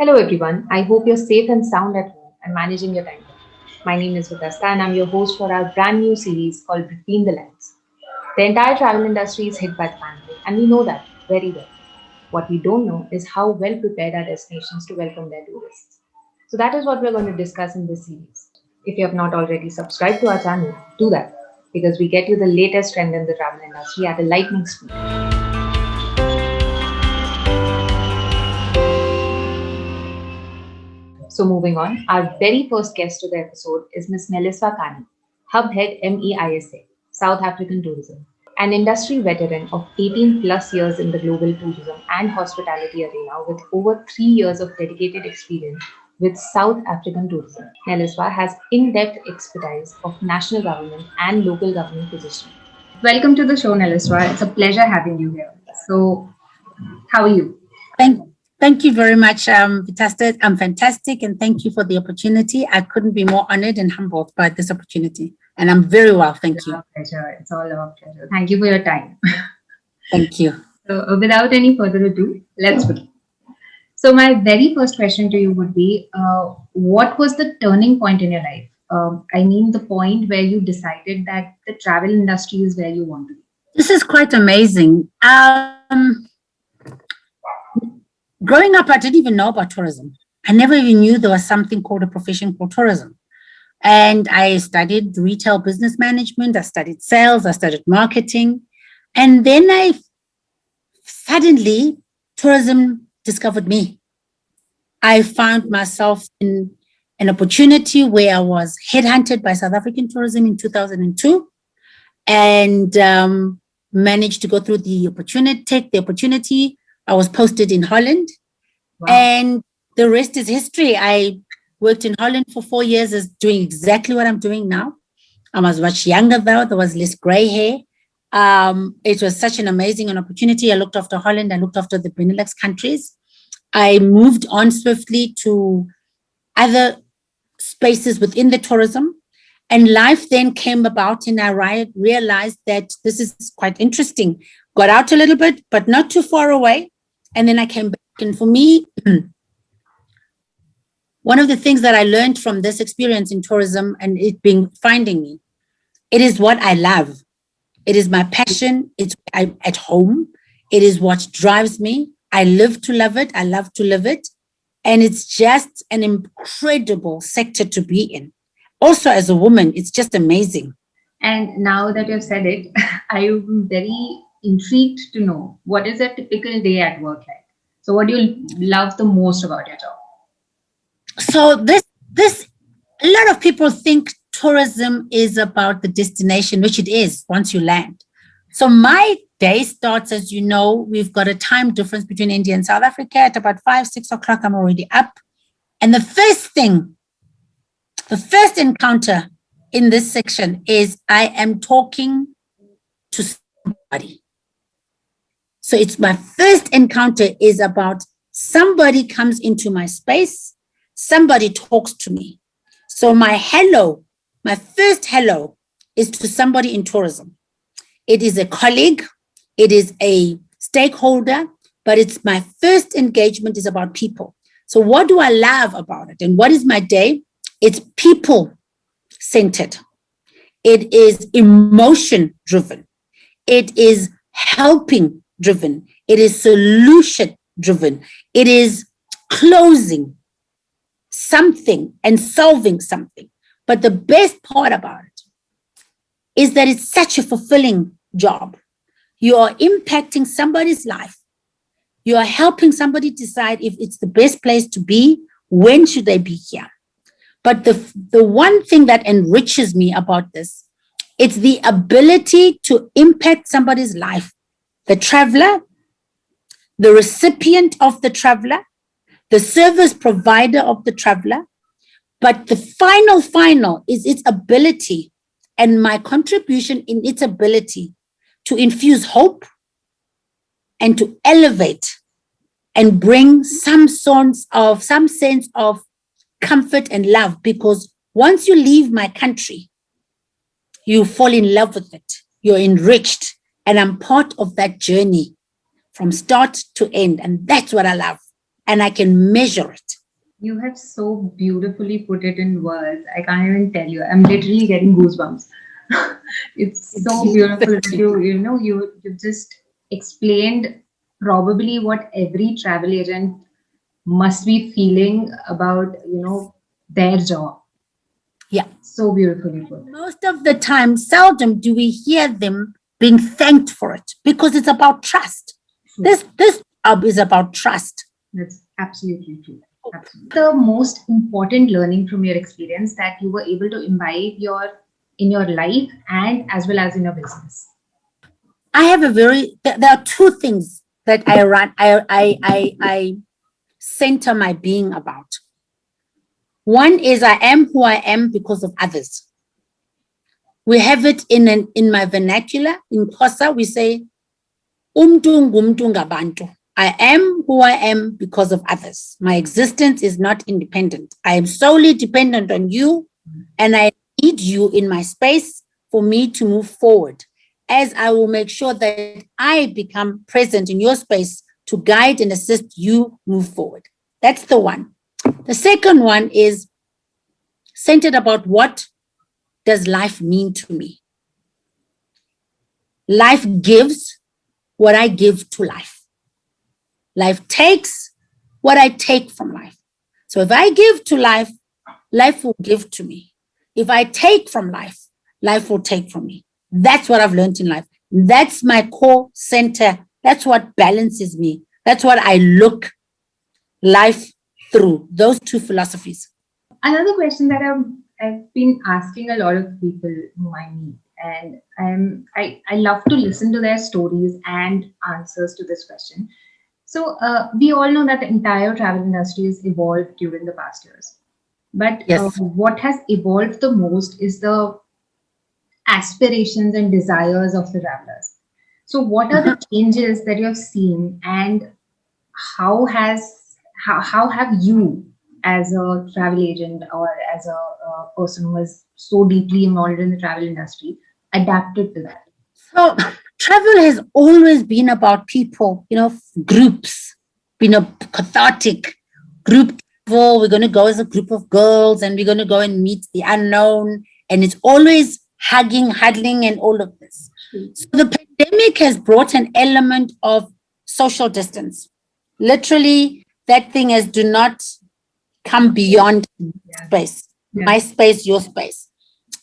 Hello everyone, I hope you're safe and sound at home and managing your time. My name is Vitasta and I'm your host for our brand new series called Between the Lines. The entire travel industry is hit by the pandemic and we know that very well. What we don't know is how well prepared are destinations to welcome their tourists. So that is what we're going to discuss in this series. If you have not already subscribed to our channel, do that because we get you the latest trend in the travel industry at a lightning speed. So moving on, our very first guest to the episode is Ms. Neliswa Kani, Hub Head MEISA, South African Tourism, an industry veteran of 18 plus years in the global tourism and hospitality arena with over 3 years of dedicated experience with South African tourism. Neliswa has in-depth expertise of national government and local government positioning. Welcome to the show, Neliswa. It's a pleasure having you here. So, how are you? Thank you very much, Vitasta. I'm fantastic, and thank you for the opportunity. I couldn't be more honored and humbled by this opportunity, and I'm very well, thank you. Our pleasure. It's all our pleasure. Thank you for your time. Thank you. So, without any further ado, let's begin. So, my very first question to you would be, what was the turning point in your life? I mean, the point where you decided that the travel industry is where you want to be. This is quite amazing. Growing up, I didn't even know about tourism. I never even knew there was something called a profession called tourism. And I studied retail business management, I studied sales, I studied marketing. And then suddenly, tourism discovered me. I found myself in an opportunity where I was headhunted by South African Tourism in 2002 and managed to go through take the opportunity. I was posted in Holland. Wow. And the rest is history. I worked in Holland for 4 years as doing exactly what I'm doing now. I was much younger though. There was less gray hair. It was such an amazing opportunity. I looked after Holland. I looked after the Benelux countries. I moved on swiftly to other spaces within the tourism. And life then came about and I realized that this is quite interesting. Got out a little bit, but not too far away. And then I came back. And for me, one of the things that I learned from this experience in tourism and it being finding me, it is what I love. It is my passion. I'm at home. It is what drives me. I live to love it. I love to live it. And it's just an incredible sector to be in. Also, as a woman, it's just amazing. And now that you've said it, I'm very intrigued to know what is a typical day at work like? So what do you love the most about your job? So a lot of people think tourism is about the destination, which it is once you land. So my day starts, as you know, we've got a time difference between India and South Africa. At about 5, 6 o'clock, I'm already up. And the first encounter in this section is I am talking to somebody. So it's my first encounter is about somebody comes into my space, somebody talks to me. So my first hello is to somebody in tourism. It is a colleague, it is a stakeholder, but it's my first engagement is about people. So what do I love about it? And what is my day? It's people centered. It is emotion driven. It is helping driven. It is solution driven. It is closing something and solving something. But the best part about it is that it's such a fulfilling job. You are impacting somebody's life. You are helping somebody decide if it's the best place to be, when should they be here. But the one thing that enriches me about this, it's the ability to impact somebody's life. The traveler, the recipient of the traveler, the service provider of the traveler. But the final is its ability and my contribution in its ability to infuse hope and to elevate and bring some sense of comfort and love. Because once you leave my country, you fall in love with it. You're enriched. And I'm part of that journey from start to end. And that's what I love. and I can measure it. You have so beautifully put it in words. I can't even tell you. I'm literally getting goosebumps. It's so beautiful that you just explained probably what every travel agent must be feeling about, their job. Yeah. So beautifully put. Most of the time, seldom do we hear them being thanked for it because it's about trust. True. This job is about trust. That's absolutely true. Absolutely. The most important learning from your experience that you were able to imbibe in your life and as well as in your business. I have there are two things that I center my being about. One is I am who I am because of others. We have it in my vernacular. In Xhosa, we say, Umtu ngumtu ngabantu. I am who I am because of others. My existence is not independent. I am solely dependent on you, and I need you in my space for me to move forward, as I will make sure that I become present in your space to guide and assist you move forward. That's the one. The second one is centered about what does life mean to me? Life gives what I give to life. Life takes what I take from life. So if I give to life, life will give to me. If I take from life, life will take from me. That's what I've learned in life. That's my core center. That's what balances me. That's what I look life through, those two philosophies. Another question that I've been asking a lot of people whom I meet, and I love to listen to their stories and answers to this question. So we all know that the entire travel industry has evolved during the past years. But Yes. what has evolved the most is the aspirations and desires of the travelers. So what are the changes that you have seen, and how how have you, as a travel agent or as a person who is so deeply involved in the travel industry, adapted to that? So travel has always been about people, groups, cathartic group travel. We're going to go as a group of girls and we're going to go and meet the unknown. And it's always hugging, huddling, and all of this. So the pandemic has brought an element of social distance. Literally, that thing has do not come beyond space. Yeah. My space, your space.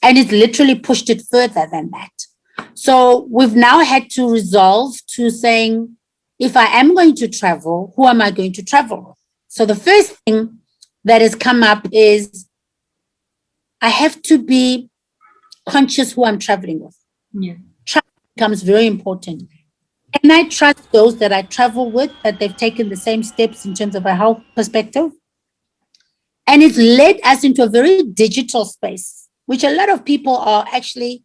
And it's literally pushed it further than that. So we've now had to resolve to saying, if I am going to travel, who am I going to travel with? So the first thing that has come up is I have to be conscious who I'm traveling with. Yeah. Trust becomes very important. Can I trust those that I travel with, that they've taken the same steps in terms of a health perspective? And it's led us into a very digital space, which a lot of people are actually,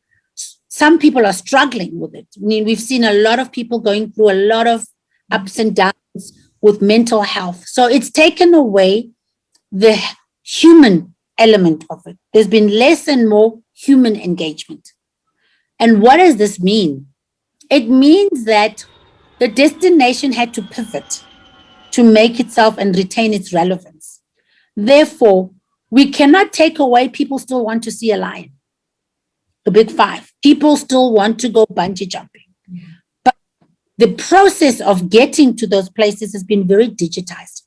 some people are struggling with it. I mean, we've seen a lot of people going through a lot of ups and downs with mental health. So it's taken away the human element of it. There's been less and more human engagement. And what does this mean? It means that the destination had to pivot to make itself and retain its relevance. Therefore, we cannot take away people still want to see a lion, the big five. People still want to go bungee jumping. But the process of getting to those places has been very digitized.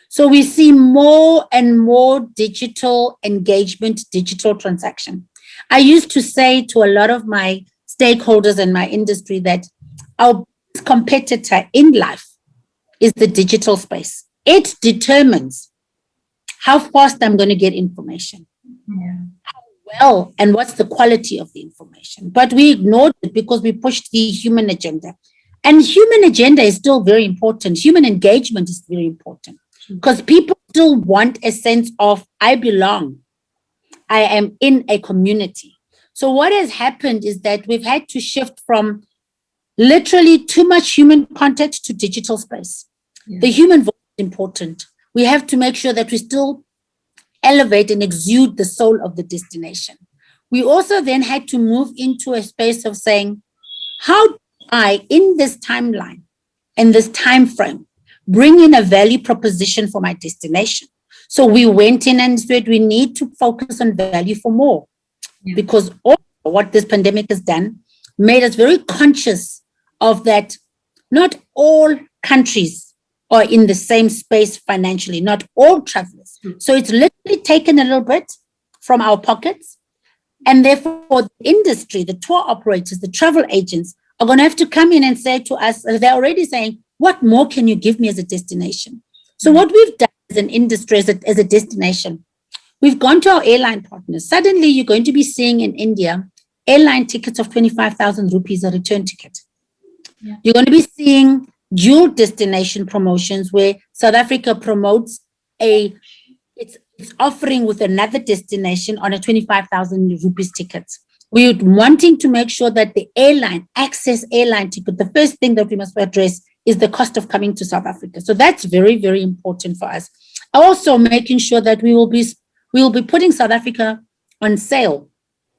So we see more and more digital engagement, digital transaction. I used to say to a lot of my stakeholders in my industry that our competitor in life is the digital space. It determines how fast I'm going to get information, how well, and what's the quality of the information. But we ignored it because we pushed the human agenda. And human agenda is still very important. Human engagement is very important because people still want a sense of, I belong. I am in a community. So what has happened is that we've had to shift from literally too much human contact to digital space. Yeah. The human voice is important. We have to make sure that we still elevate and exude the soul of the destination. We also then had to move into a space of saying, how do I, in this timeline, in this time frame, bring in a value proposition for my destination. So we went in and said we need to focus on value for more, because all what this pandemic has done made us very conscious of that. Not all countries are in the same space financially, not all travelers. So it's literally taken a little bit from our pockets. And therefore, the industry, the tour operators, the travel agents are going to have to come in and say to us, they're already saying, what more can you give me as a destination? So what we've done as an industry, as a destination, we've gone to our airline partners. Suddenly, you're going to be seeing in India airline tickets of 25,000 rupees a return ticket. You're going to be seeing dual destination promotions where South Africa promotes it's offering with another destination on a 25,000 rupees ticket. We're wanting to make sure that the access airline ticket, the first thing that we must address is the cost of coming to South Africa. So that's very, very important for us. Also making sure that we will be putting South Africa on sale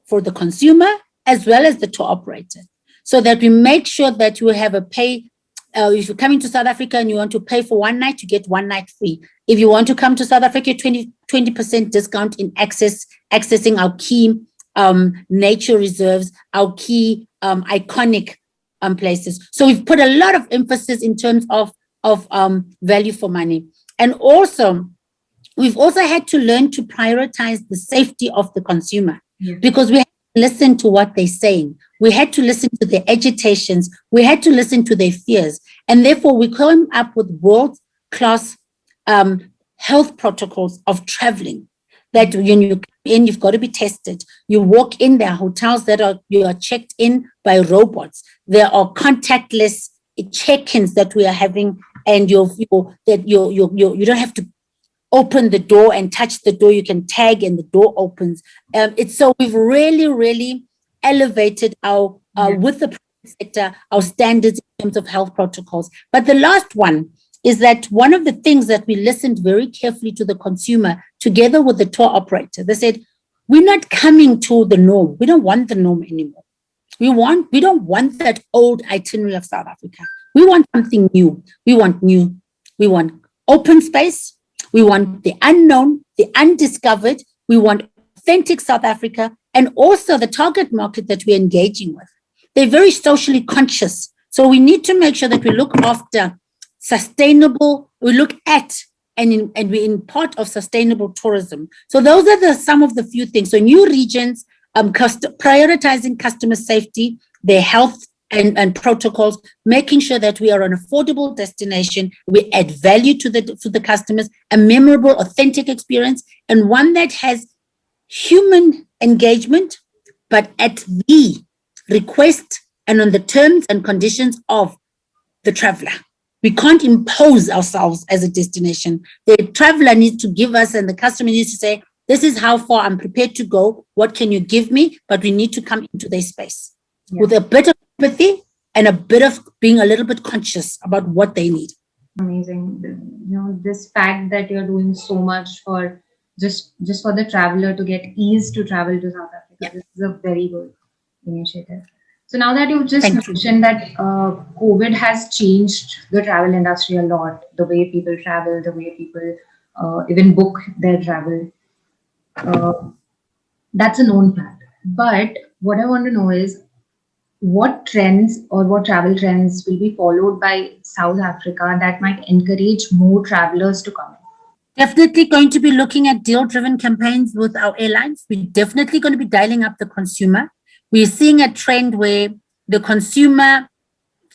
for the consumer as well as the tour operator, so that we make sure that you have a pay. If you're coming to South Africa and you want to pay for one night, you get one night free. If you want to come to South Africa, 20% discount in accessing our key nature reserves, our key iconic places. So we've put a lot of emphasis in terms of value for money. And also, we've also had to learn to prioritize the safety of the consumer, because we had to listen to what they're saying. We had to listen to their agitations. We had to listen to their fears. And therefore, we came up with world-class health protocols of traveling, that when you come in, you've got to be tested. You walk in, there are hotels that you are checked in by robots. There are contactless check-ins that we are having, and you don't have to open the door and touch the door. You can tag and the door opens. So we've really elevated our with the private sector, our standards in terms of health protocols. But the last one is that one of the things that we listened very carefully to the consumer together with the tour operator. They said, we're not coming to the norm. We don't want the norm anymore. We don't want that old itinerary of South Africa. We want something new. We want open space. We want the unknown, the undiscovered. We want authentic South Africa, and also the target market that we're engaging with. They're very socially conscious. So we need to make sure that we look after sustainable, we look at and we're in part of sustainable tourism. So those are some of the few things. So new regions, prioritizing customer safety, their health and protocols, making sure that we are an affordable destination, we add value to the customers, a memorable, authentic experience, and one that has human engagement, but at the request and on the terms and conditions of the traveler. We can't impose ourselves as a destination. The traveler needs to give us, and the customer needs to say, this is how far I'm prepared to go. What can you give me? But we need to come into their space with a bit of empathy and a bit of being a little bit conscious about what they need. Amazing. This fact that you're doing so much for just for the traveler to get ease to travel to South Africa. This is a very good initiative. So now that you've just mentioned that COVID has changed the travel industry a lot, the way people travel, the way people even book their travel, that's a known fact. But what I want to know is, what trends or what travel trends will be followed by South Africa that might encourage more travelers to come in? Definitely going to be looking at deal-driven campaigns with our airlines. We're definitely going to be dialing up the consumer. We're seeing a trend where the consumer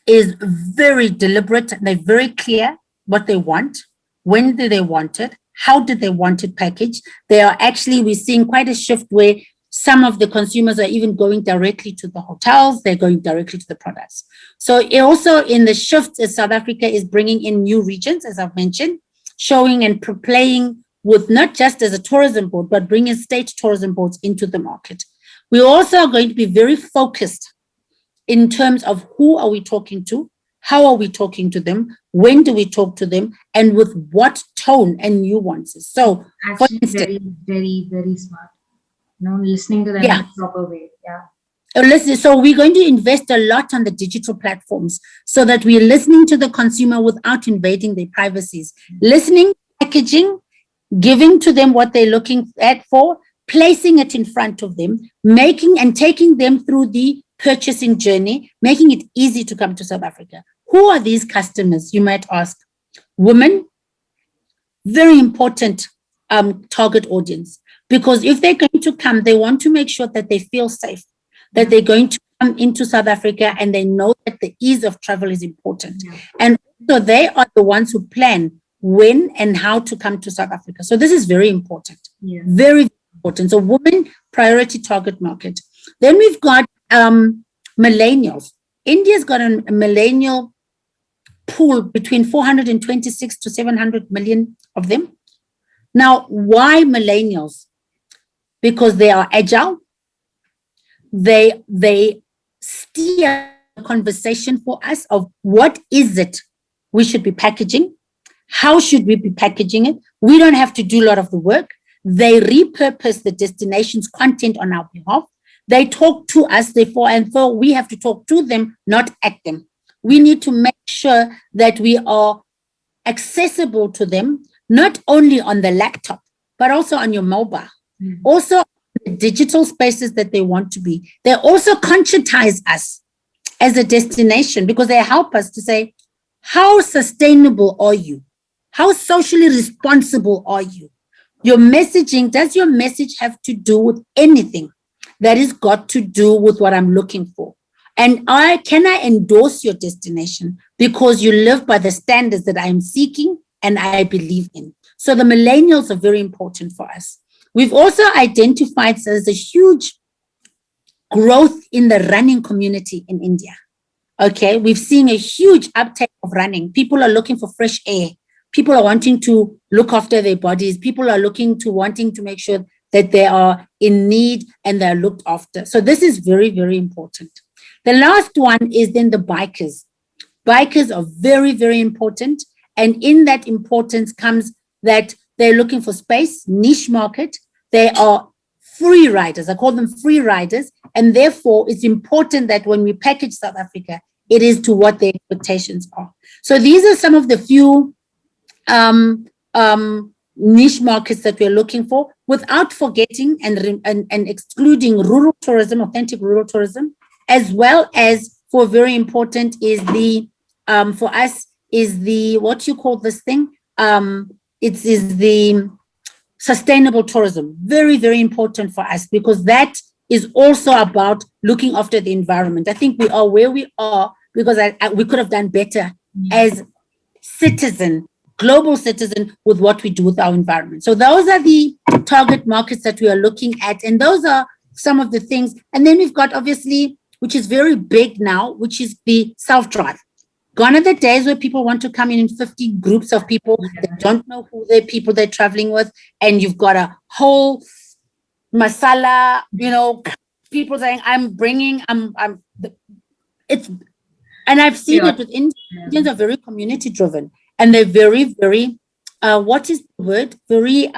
is very deliberate. They're very clear what they want, when do they want it, how did they want it packaged. We're seeing quite a shift where some of the consumers are even going directly to the hotels. They're going directly to the products. So also in the shift, as South Africa is bringing in new regions, as I've mentioned, showing and playing with not just as a tourism board, but bringing state tourism boards into the market. We also are going to be very focused in terms of who are we talking to, how are we talking to them, when do we talk to them, and with what tone and nuances. So, actually, very, very, very smart. Listening to them in a proper way. Yeah. Listen, so we're going to invest a lot on the digital platforms so that we're listening to the consumer without invading their privacies. Listening, packaging, giving to them what they're looking at for, placing it in front of them, making and taking them through the purchasing journey, making it easy to come to South Africa. Who are these customers, you might ask? Women, very important target audience, because if they're going to come, they want to make sure that they feel safe, that they're going to come into South Africa and they know that the ease of travel is important. Yeah. And so they are the ones who plan when and how to come to South Africa. So this is very important. Yeah. Very important. So women, priority target market. Then we've got millennials. India's got a millennial pool between 426 to 700 million of them. Now, why millennials? Because they are agile. They steer the conversation for us of what is it we should be packaging, how should we be packaging it. We don't have to do a lot of the work. They repurpose the destination's content on our behalf. They talk to us, therefore, and so we have to talk to them, not at them. We need to make sure that we are accessible to them, not only on the laptop, but also on your mobile. Mm-hmm. Also, the digital spaces that they want to be. They also conscientize us as a destination because they help us to say, how sustainable are you? How socially responsible are you? Your messaging, does your message have to do with anything that has got to do with what I'm looking for? And can I endorse your destination because you live by the standards that I'm seeking and I believe in? So the millennials are very important for us. We've also identified as a huge growth in the running community in India. Okay, we've seen a huge uptake of running. People are looking for fresh air. People are wanting to look after their bodies. People are wanting to make sure that they are in need and they're looked after. So this is very, very important. The last one is then the bikers. Bikers are very, very important. And in that importance comes that they're looking for space, niche market. They are free riders. I call them free riders. And therefore, it's important that when we package South Africa, it is to what their expectations are. So these are some of the few niche markets that we're looking for, without forgetting and excluding rural tourism, authentic rural tourism, as well as for very important is the, for us, is the, what you call this thing? It is the sustainable tourism. Very, very important for us because that is also about looking after the environment. I think we are where we are because we could have done better as citizen, global citizen, with what we do with our environment. So those are the target markets that we are looking at. And those are some of the things. And then we've got, obviously, which is very big now, which is the self-drive. Gone are the days where people want to come in 50 groups of people that don't know who the people they're traveling with. And you've got a whole masala, people saying, and I've seen it with Indians are very community driven and they're very, very, what is the word? Very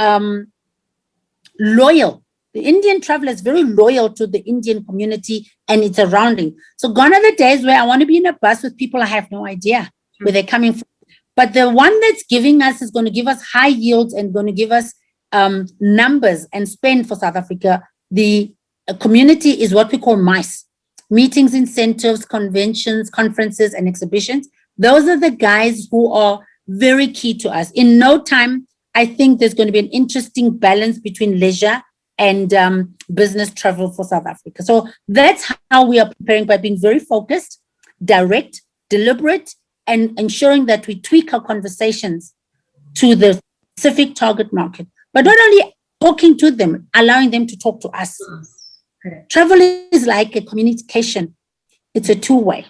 loyal. The Indian traveler is very loyal to the Indian community and its surrounding. So gone are the days where I want to be in a bus with people I have no idea where they're coming from. But the one that's giving us is going to give us high yields and going to give us numbers and spend for South Africa. The community is what we call MEISA. Meetings, incentives, conventions, conferences, and exhibitions. Those are the guys who are very key to us. In no time, I think there's going to be an interesting balance between leisure and business travel for South Africa. So that's how we are preparing, by being very focused, direct, deliberate, and ensuring that we tweak our conversations to the specific target market. But not only talking to them, allowing them to talk to us. Correct. Travel is like a communication. It's a two-way.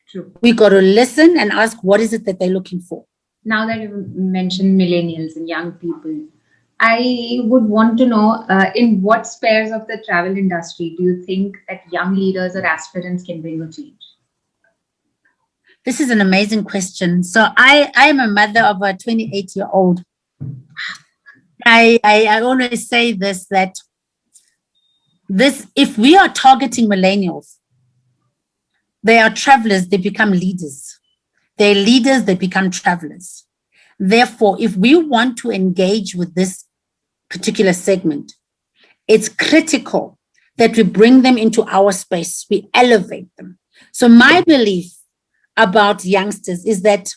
True. We got to listen and ask, what is it that they're looking for? Now that you mentioned millennials and young people, I would want to know, in what spheres of the travel industry do you think that young leaders or aspirants can bring a change? This is an amazing question. So I am a mother of a 28-year-old. I always say this, that if we are targeting millennials, they are travelers, they become leaders. They're leaders, they become travelers. Therefore, if we want to engage with this particular segment, it's critical that we bring them into our space, we elevate them. So my belief about youngsters is that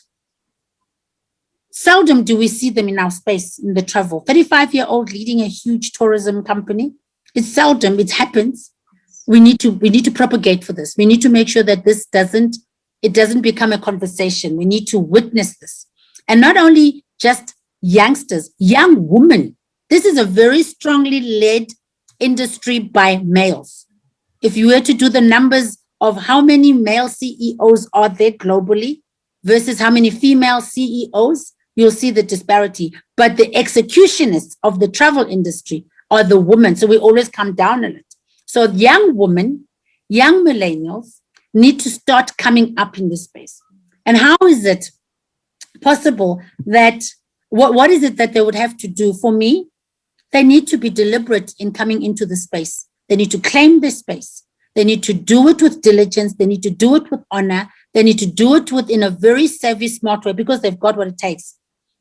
seldom do we see them in our space in the travel. 35-year-old leading a huge tourism company. It's seldom, it happens. We need to propagate for this. We need to make sure that this doesn't become a conversation. We need to witness this. And not only just youngsters, young women. This is a very strongly led industry by males. If you were to do the numbers of how many male CEOs are there globally versus how many female CEOs, you'll see the disparity. But the executionists of the travel industry are the women. So we always come down on it. So young women, young millennials need to start coming up in this space. And how is it possible that, what is it that they would have to do? For me, they need to be deliberate in coming into the space. They need to claim this space. They need to do it with diligence. They need to do it with honor. They need to do it in a very savvy, smart way because they've got what it takes.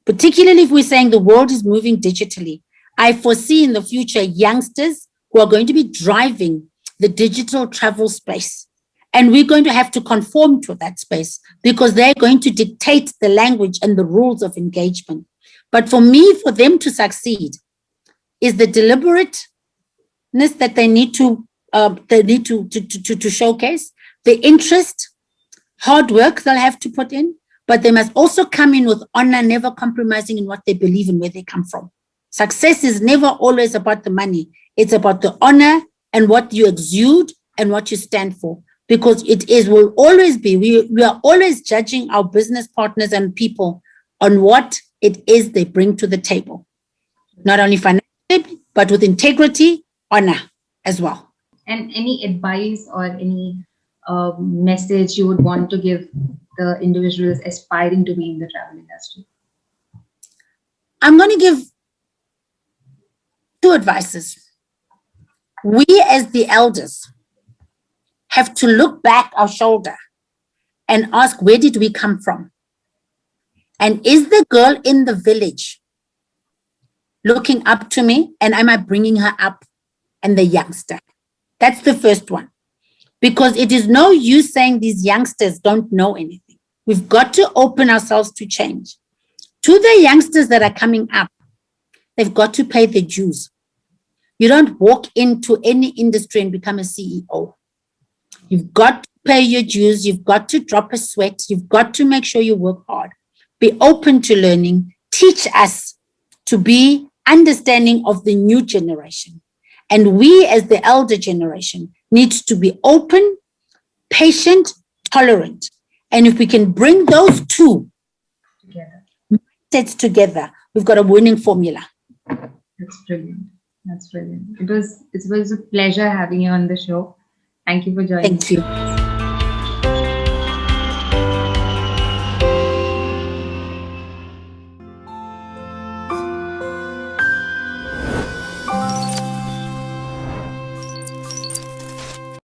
Particularly if we're saying the world is moving digitally. I foresee in the future youngsters who are going to be driving the digital travel space. And we're going to have to conform to that space because they're going to dictate the language and the rules of engagement. But for me, for them to succeed, is the deliberateness that they need to showcase, the interest, hard work they'll have to put in, but they must also come in with honor, never compromising in what they believe and where they come from. Success is never always about the money. It's about the honor and what you exude and what you stand for. Because will always be, we are always judging our business partners and people on what it is they bring to the table. Not only financially, but with integrity, honor as well. And any advice or any message you would want to give the individuals aspiring to be in the travel industry? I'm going to give two advices. We as the elders have to look back our shoulder and ask, where did we come from? And is the girl in the village looking up to me, and am I bringing her up? And the youngster. That's the first one. Because it is no use saying these youngsters don't know anything. We've got to open ourselves to change. To the youngsters that are coming up, they've got to pay the dues. You don't walk into any industry and become a CEO. You've got to pay your dues. You've got to drop a sweat. You've got to make sure you work hard. Be open to learning. Teach us to be understanding of the new generation. And we as the elder generation need to be open, patient, tolerant. And if we can bring those two mindsets together, we've got a winning formula. That's brilliant. That's brilliant. It was a pleasure having you on the show. Thank you for joining. Thank you.